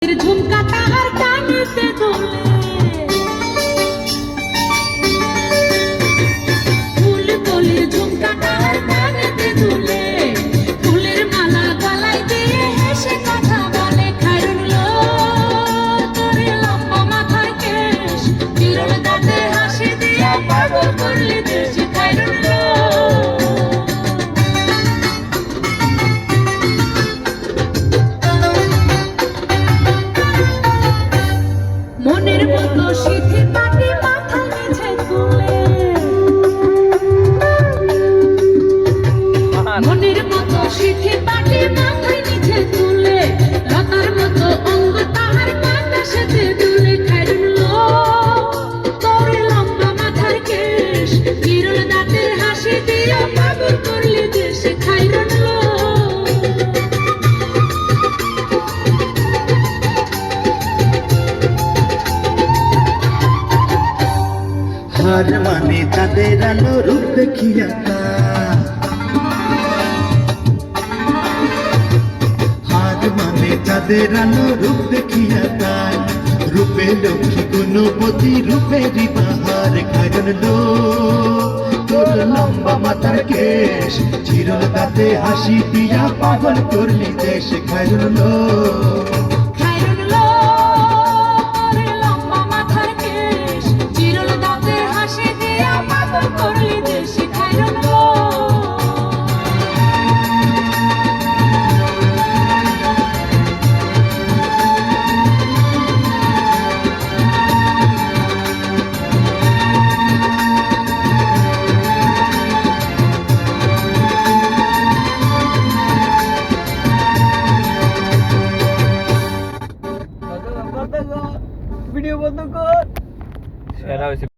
ঝুমকা তাহার কানেতে দোলে ফুল কলির ঝুমকা তাহার কানেতে দোলে ফুলের মালা গলায় দিয়ে হেসে কথা বলে খায়রুল তোরে লম্বা মাথার কেশ চিরল দাঁতে হাসি দিয়া পাগল করলি দেশ খায়রুল মনের মতো সিঁথি পাটি মাথায় নিচে তুলে মনের মতো সিঁথি পাটি মাথায় নিচে তুলে লতার মতো অঙ্গ তাহার বাতাসেতে দুলে খায়রুল তোর লম্বা মাথার কেশ চিরল দাঁতের হাসি দিয়া পাগল করলি দেশ খায়রুল হার মানে তাদের আলো রূপ দেখিয়া হার মানে তাদের আলো রূপ দেখিয়া তাই রূপে লক্ষ্মী গুণপতি রূপেরই বাহার খায়রুল তোর লম্বা মাথার কেশ চিরল দাঁতে হাসি দিয়া পাগল করলি দেশ খায়রুল ভিডিও বন্ধ কর।